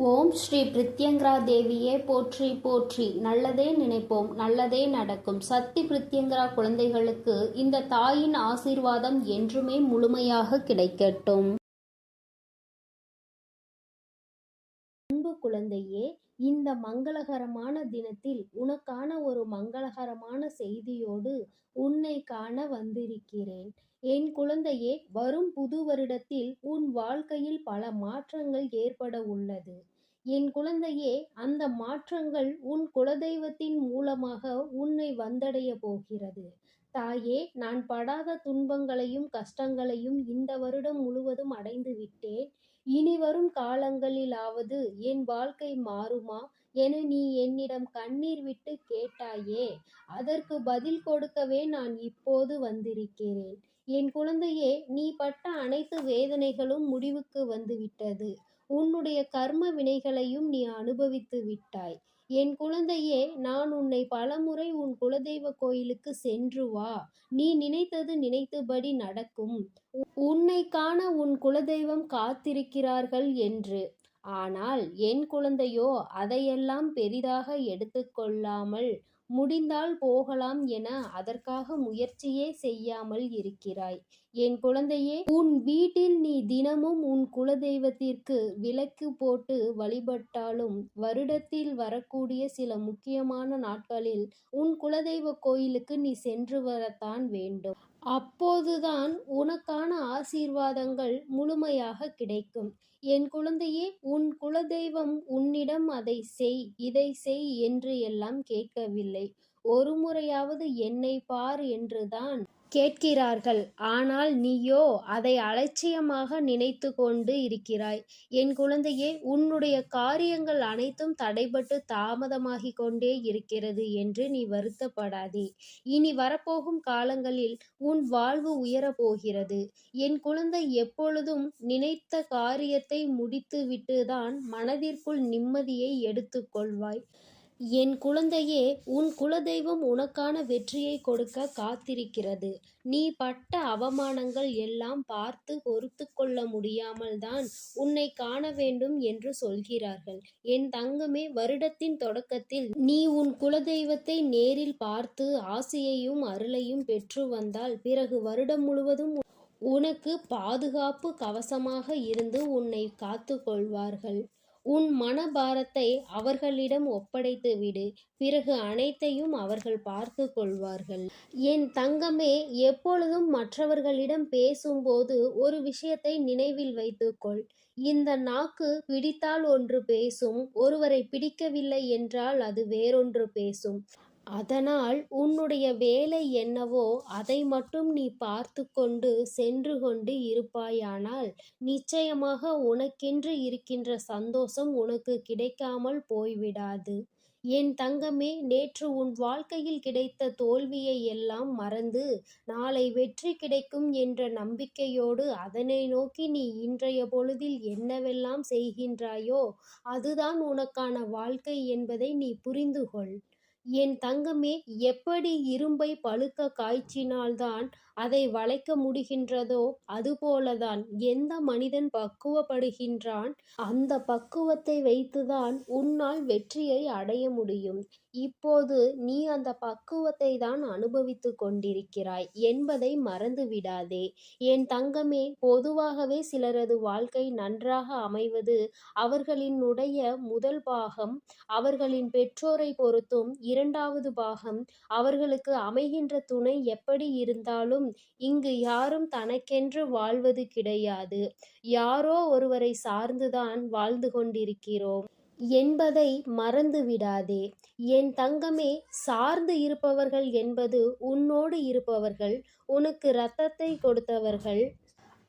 ஓம் ஸ்ரீ பிரித்யங்கரா தேவியே போற்றி போற்றி. நல்லதே நினைப்போம், நல்லதே நடக்கும். சக்தி பிரித்யங்கரா குழந்தைகளுக்கு இந்த தாயின் ஆசீர்வாதம் என்றுமே முழுமையாக கிடைக்கட்டும். அன்பு குழந்தையே, இந்த மங்களகரமான தினத்தில் உனக்கான ஒரு மங்களகரமான செய்தியோடு உன்னை காண வந்திருக்கிறேன். என் குழந்தையே, வரும் புது வருடத்தில் உன் வாழ்க்கையில் பல மாற்றங்கள் ஏற்பட உள்ளது. என் குழந்தையே, அந்த மாற்றங்கள் உன் குலதெய்வத்தின் மூலமாக உன்னை வந்தடைய போகிறது. தாயே, நான் படாத துன்பங்களையும் கஷ்டங்களையும் இந்த வருடம் முழுவதும் அடைந்து விட்டேன். இனி வரும் காலங்களிலாவது என் வாழ்க்கை மாறுமா என நீ என்னிடம் கண்ணீர் விட்டு கேட்டாயே, அதற்கு பதில் கொடுக்கவே நான் இப்போது வந்திருக்கிறேன். என் குழந்தையே, நீ பட்ட அனைத்து வேதனைகளும் முடிவுக்கு வந்துவிட்டது. உன்னுடைய கர்ம வினைகளையும் நீ அனுபவித்து விட்டாய். என் குழந்தையே, நான் உன்னை பலமுறை உன் குலதெய்வ கோயிலுக்கு சென்று வா, நீ நினைத்தது நினைத்தபடி நடக்கும், உன்னை காண உன் குலதெய்வம் காத்திருக்கிறார்கள் என்று. ஆனால் என் குழந்தையோ அதையெல்லாம் பெரிதாக எடுத்துக்கொள்ளாமல், முடிந்தால் போகலாம் என அதற்காக முயற்சியே செய்யாமல் இருக்கிறாய். என் குழந்தையே, உன் வீட்டில் நீ தினமும் உன் குலதெய்வத்திற்கு விளக்கு போட்டு வழிபட்டாலும், வருடத்தில் வரக்கூடிய சில முக்கியமான நாட்களில் உன் குலதெய்வ கோயிலுக்கு நீ சென்று வரத்தான் வேண்டும். அப்போதுதான் உனக்கான ஆசீர்வாதங்கள் முழுமையாக கிடைக்கும். என் குழந்தையே, உன் குலதெய்வம் உன்னிடம் அதை செய், இதை செய் என்று எல்லாம் கேட்கவில்லை. ஒரு முறையாவது என்னை பார் என்றுதான் கேட்கிறார்கள். ஆனால் நீயோ அதை அலட்சியமாக நினைத்து கொண்டு இருக்கிறாய். என் குழந்தையே, உன்னுடைய காரியங்கள் அனைத்தும் தடைபட்டு தாமதமாகிக் கொண்டே இருக்கிறது என்று நீ வருத்தப்படாதே. இனி வரப்போகும் காலங்களில் உன் வாழ்வு உயரப்போகிறது. என் குழந்தை, எப்பொழுதும் நினைத்த காரியத்தை முடித்துவிட்டுதான் மனதிற்குள் நிம்மதியை எடுத்துக்கொள்வாய். என் குழந்தையே, உன் குலதெய்வம் உனக்கான வெற்றியை கொடுக்க காத்திருக்கிறது. நீ பட்ட அவமானங்கள் எல்லாம் பார்த்து பொறுத்து கொள்ள முடியாமல் தான் உன்னை காண வேண்டும் என்று சொல்கிறார்கள். என் தங்கமே, வருடத்தின் தொடக்கத்தில் நீ உன் குலதெய்வத்தை நேரில் பார்த்து ஆசையையும் அருளையும் பெற்று வந்தால், பிறகு வருடம் முழுவதும் உனக்கு பாதுகாப்பு கவசமாக இருந்து உன்னை காத்து கொள்வார்கள். உன் மனபாரத்தை அவர்களிடம் ஒப்படைத்து விடு. பிறகு அனைத்தையும் அவர்கள் பார்த்து கொள்வார்கள். என் தங்கமே, எப்பொழுதும் மற்றவர்களிடம் பேசும்போது ஒரு விஷயத்தை நினைவில் வைத்துக்கொள். இந்த நாக்கு பிடித்தால் ஒன்று பேசும், ஒருவரை பிடிக்கவில்லை என்றால் அது வேறொன்று பேசும். அதனால் உன்னுடைய வேலை என்னவோ அதை மட்டும் நீ பார்த்து கொண்டு சென்று கொண்டு இருப்பாயானால், நிச்சயமாக உனக்கென்று இருக்கின்ற சந்தோஷம் உனக்கு கிடைக்காமல் போய்விடாது. என் தங்கமே, நேற்று உன் வாழ்க்கையில் கிடைத்த தோல்வியை எல்லாம் மறந்து, நாளை வெற்றி கிடைக்கும் என்ற நம்பிக்கையோடு அதனை நோக்கி நீ இன்றைய பொழுதில் என்னவெல்லாம் செய்கின்றாயோ, அதுதான் உனக்கான வாழ்க்கை என்பதை நீ புரிந்து கொள். என் தங்கமே, எப்படி இரும்பை பழுக்க காய்ச்சினால்தான் அதை வளைக்க முடிகின்றதோ, அதுபோலதான் எந்த மனிதன் பக்குவப்படுகின்றான், அந்த பக்குவத்தை வைத்துதான் உன்னால் வெற்றியை அடைய முடியும். இப்போது நீ அந்த பக்குவத்தை தான் அனுபவித்து கொண்டிருக்கிறாய் என்பதை மறந்து விடாதே. என் தங்கமே, பொதுவாகவே சிலரது வாழ்க்கை நன்றாக அமைவது அவர்களினுடைய முதல் பாகம் அவர்களின் பெற்றோரை பொறுத்தும், இரண்டாவது பாகம் அவர்களுக்கு அமைகின்ற துணை எப்படி இருந்தாலும், இங்கு யாரும் தனக்கென்று வாழ்வது கிடையாது. யாரோ ஒருவரை சார்ந்துதான் வாழ்ந்து கொண்டிருக்கிறோம் என்பதை மறந்து விடாதே. என் தங்கமே, சார்ந்து இருப்பவர்கள் என்பது உன்னோடு இருப்பவர்கள், உனக்கு இரத்தத்தை கொடுத்தவர்கள்,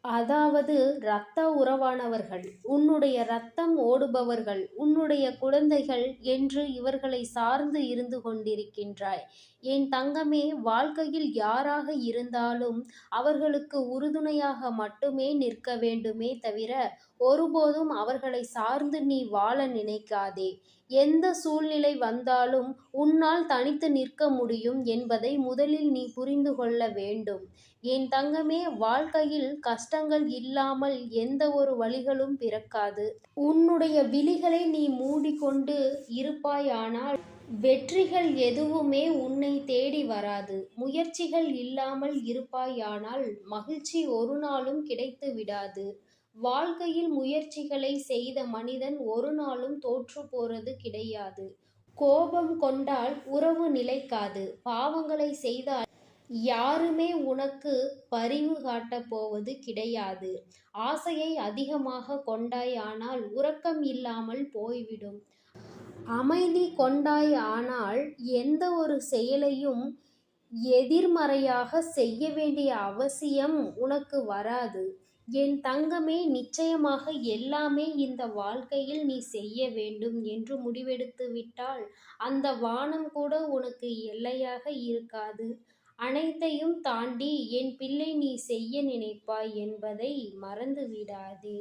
அதாவது இரத்த உறவானவர்கள், உன்னுடைய இரத்தம் ஓடுபவர்கள், உன்னுடைய குழந்தைகள் என்று இவர்களை சார்ந்து இருந்து கொண்டிருக்கின்றாய். என் தங்கமே, வாழ்க்கையில் யாராக இருந்தாலும் அவர்களுக்கு உறுதுணையாக மட்டுமே நிற்க வேண்டுமே தவிர, ஒருபோதும் அவர்களை சார்ந்து நீ வாழ நினைக்காதே. எந்த சூழ்நிலை வந்தாலும் உன்னால் தனித்து நிற்க முடியும் என்பதை முதலில் நீ புரிந்து கொள்ள வேண்டும். என் தங்கமே, வாழ்க்கையில் கஷ்டங்கள் இல்லாமல் எந்த ஒரு வழிகளும் பிறக்காது. உன்னுடைய விழிகளை நீ மூடிக்கொண்டு இருப்பாயானால் வெற்றிகள் எதுவுமே உன்னை தேடி வராது. முயற்சிகள் இல்லாமல் இருப்பாயானால் மகிழ்ச்சி ஒரு நாளும் கிடைத்து விடாது. வாழ்க்கையில் முயற்சிகளை செய்த மனிதன் ஒரு நாளும் தோற்று போறது கிடையாது. கோபம் கொண்டால் உறவு நிலைக்காது. பாவங்களை செய்தால் யாருமே உனக்கு பரிவு காட்டப் போவது கிடையாது. ஆசையை அதிகமாக கொண்டாயானால் உறக்கம் இல்லாமல் போய்விடும். அமைதி கொண்டாய் ஆனால் எந்த ஒரு செயலையும் எதிர்மறையாக செய்ய வேண்டிய அவசியம் உனக்கு வராது. என் தங்கமே, நிச்சயமாக எல்லாமே இந்த வாழ்க்கையில் நீ செய்ய வேண்டும் என்று முடிவெடுத்து விட்டால் அந்த வானம் கூட உனக்கு எல்லையாக இருக்காது. அனைத்தையும் தாண்டி என் பிள்ளை நீ செய்ய நினைப்பாய் என்பதை மறந்து விடாதே.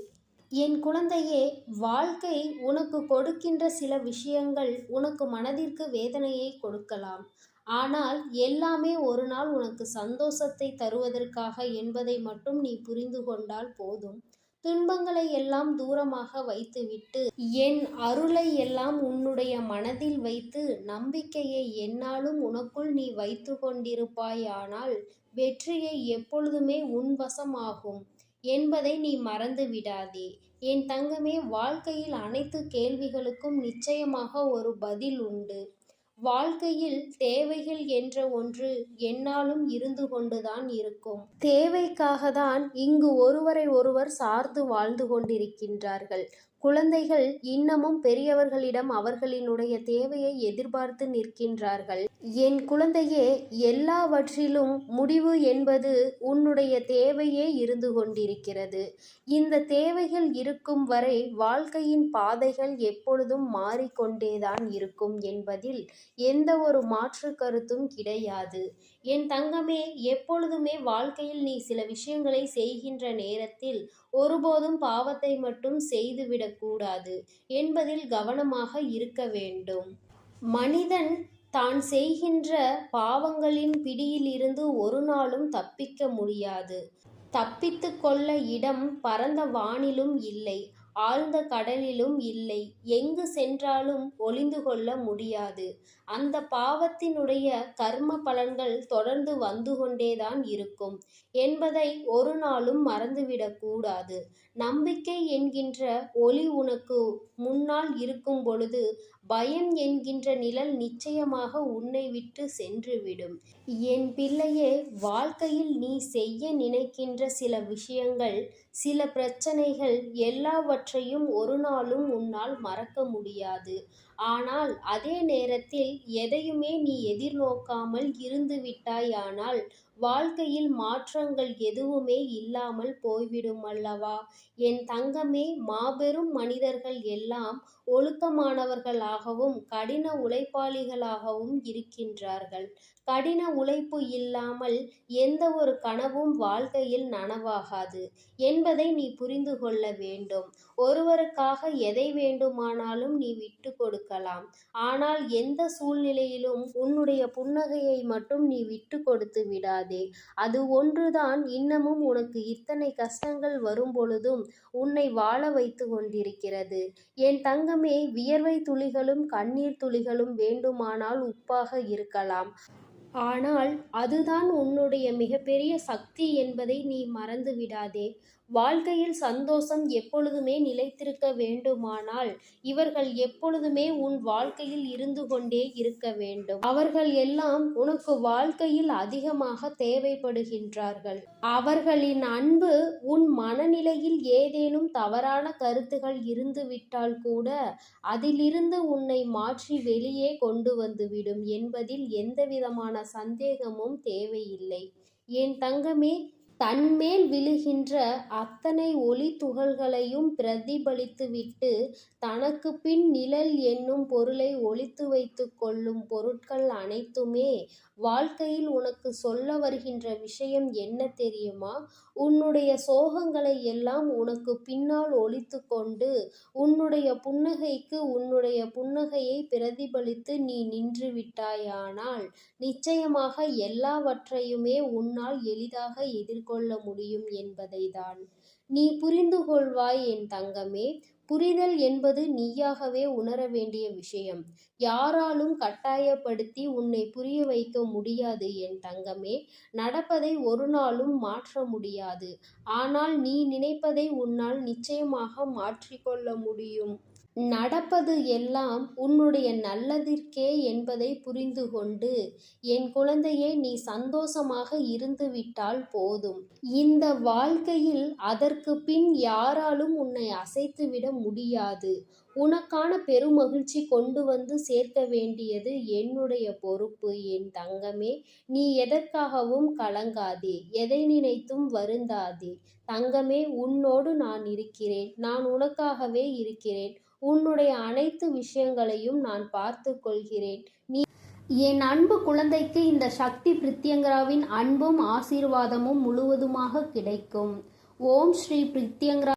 என் குழந்தையே, வாழ்க்கை உனக்கு கொடுக்கின்ற சில விஷயங்கள் உனக்கு மனதிற்கு வேதனையை கொடுக்கலாம். ஆனால் எல்லாமே ஒரு நாள் உனக்கு சந்தோஷத்தை தருவதற்காக என்பதை மட்டும் நீ புரிந்து கொண்டால் போதும். துன்பங்களை எல்லாம் தூரமாக வைத்துவிட்டு என் அருளை எல்லாம் உன்னுடைய மனதில் வைத்து நம்பிக்கையை எந்நாளும் உனக்குள் நீ வைத்து கொண்டிருப்பாயானால் வெற்றியை எப்பொழுதுமே உன் வசமாகும் என்பதை நீ மறந்து விடாதே. என் தங்கமே, வாழ்க்கையில் அனைத்து கேள்விகளுக்கும் நிச்சயமாக ஒரு பதில் உண்டு. வாழ்க்கையில் தேவைகள் என்ற ஒன்று எந்நாளும் இருந்து கொண்டுதான் இருக்கும். தேவைக்காக தான் இங்கு ஒருவரை ஒருவர் சார்ந்து வாழ்ந்து கொண்டிருக்கின்றார்கள். குழந்தைகள் இன்னமும் பெரியவர்களிடம் அவர்களினுடைய தேவையை எதிர்பார்த்து நிற்கின்றார்கள். என் குழந்தையே, எல்லாவற்றிலும் முடிவு என்பது உன்னுடைய தேவையே இருந்து கொண்டிருக்கிறது. இந்த தேவைகள் இருக்கும் வரை வாழ்க்கையின் பாதைகள் எப்பொழுதும் மாறிக்கொண்டேதான் இருக்கும் என்பதில் எந்த ஒரு மாற்று கருத்தும் கிடையாது. என் தங்கமே, எப்பொழுதுமே வாழ்க்கையில் நீ சில விஷயங்களை செய்கின்ற நேரத்தில் ஒருபோதும் பாவத்தை மட்டும் செய்துவிடக் கூடாது என்பதில் கவனமாக இருக்க வேண்டும். மனிதன் தான் செய்கின்ற பாவங்களின் பிடியிலிருந்து ஒரு நாளும் தப்பிக்க முடியாது. தப்பித்து கொள்ள இடம் பரந்த வானிலும் இல்லை, ஆழ்ந்த கடலிலும் இல்லை. எங்கு சென்றாலும் ஒளிந்து கொள்ள முடியாது. அந்த பாவத்தினுடைய கர்ம பலன்கள் தொடர்ந்து வந்து கொண்டேதான் இருக்கும் என்பதை ஒரு நாளும் மறந்துவிடக் கூடாது. நம்பிக்கை என்கின்ற ஒளி உனக்கு முன்னால் இருக்கும் பொழுது பயம் என்கின்ற நிழல் நிச்சயமாக உன்னை விட்டு சென்றுவிடும். என் பிள்ளையே, வாழ்க்கையில் நீ செய்ய நினைக்கின்ற சில விஷயங்கள், சில பிரச்சனைகள் எல்லாவற்றையும் ஒரு நாளும் உன்னால் மறக்க முடியாது. ஆனால் அதே நேரத்தில் எதையுமே நீ எதிர்நோக்காமல் இருந்து விட்டாயானால் வாழ்க்கையில் மாற்றங்கள் எதுவுமே இல்லாமல் போய்விடும் அல்லவா? என் தங்கமே, மாபெரும் மனிதர்கள் எல்லாம் ஒழுக்கமானவர்களாகவும் கடின உழைப்பாளிகளாகவும் இருக்கின்றார்கள். கடின உழைப்பு இல்லாமல் எந்த ஒரு கனவும் வாழ்க்கையில் நனவாகாது என்பதை நீ புரிந்து கொள்ள வேண்டும். ஒருவருக்காக எதை வேண்டுமானாலும் நீ விட்டு கொடுக்கலாம். ஆனால் எந்த சூழ்நிலையிலும் உன்னுடைய புன்னகையை மட்டும் நீ விட்டு கொடுத்து விடாதே. அது ஒன்றுதான் இன்னமும் உனக்கு இத்தனை கஷ்டங்கள் வரும் பொழுதும் உன்னை வாழ வைத்து கொண்டிருக்கிறது. என் தங்கமே, வியர்வை துளிகளும் கண்ணீர் துளிகளும் வேண்டுமானால் உப்பாக இருக்கலாம். ஆனால் அதுதான் உன்னுடைய மிகப்பெரிய சக்தி என்பதை நீ மறந்து விடாதே. வாழ்க்கையில் சந்தோஷம் எப்பொழுதுமே நிலைத்திருக்க வேண்டுமானால் இவர்கள் எப்பொழுதுமே உன் வாழ்க்கையில் இருந்து கொண்டே இருக்க வேண்டும். அவர்கள் எல்லாம் உனக்கு வாழ்க்கையில் அதிகமாக தேவைப்படுகின்றார்கள். அவர்களின் அன்பு உன் மனநிலையில் ஏதேனும் தவறான கருத்துகள் இருந்துவிட்டால் கூட அதிலிருந்து உன்னை மாற்றி வெளியே கொண்டு வந்துவிடும் என்பதில் எந்தவிதமான சந்தேகமும் தேவையில்லை. என் தங்கமே, தன்மேல் விழுகின்ற அத்தனை ஒளி துகள்களையும் பிரதிபலித்துவிட்டு தனக்கு பின் நிழல் என்னும் பொருளை ஒளித்து வைத்து கொள்ளும் பொருட்கள் அனைத்துமே வாழ்க்கையில் உனக்கு சொல்ல வருகின்ற விஷயம் என்ன தெரியுமா? உன்னுடைய சோகங்களை எல்லாம் உனக்கு பின்னால் ஒளித்து கொண்டு உன்னுடைய புன்னகைக்கு உன்னுடைய புன்னகையை பிரதிபலித்து நீ நின்று விட்டாயானால் நிச்சயமாக எல்லாவற்றையுமே உன்னால் எளிதாக எதிர்கொள்ள முடியும் என்பதைதான் நீ புரிந்து கொள்வாய் என் தங்கமே. புரிதல் என்பது நீயாகவே உணர வேண்டிய விஷயம். யாராலும் கட்டாயப்படுத்தி உன்னை புரிய வைக்க முடியாது என் தங்கமே. நடப்பதை ஒரு நாளும் மாற்ற முடியாது. ஆனால் நீ நினைப்பதை உன்னால் நிச்சயமாக மாற்றிக்கொள்ள முடியும். நடப்பது எல்லாம் உன்னுடைய நல்லதிற்கே என்பதை புரிந்து கொண்டு என் குழந்தையே, நீ சந்தோஷமாக இருந்துவிட்டால் போதும். இந்த வாழ்க்கையில் அதற்கு பின் யாராலும் உன்னை அசைத்துவிட முடியாது. உனக்கான பெருமகிழ்ச்சி கொண்டு வந்து சேர்க்க வேண்டியது என்னுடைய பொறுப்பு என் தங்கமே. நீ எதற்காகவும் கலங்காதே, எதை நினைத்தும் வருந்தாதே. தங்கமே, உன்னோடு நான் இருக்கிறேன். நான் உனக்காகவே இருக்கிறேன். உன்னுடைய அனைத்து விஷயங்களையும் நான் பார்த்து கொள்கிறேன். நீ என் அன்பு குழந்தைக்கு இந்த சக்தி பிரித்யங்கராவின் அன்பும் ஆசீர்வாதமும் முழுவதுமாக கிடைக்கும். ஓம் ஸ்ரீ பிரித்யங்கரா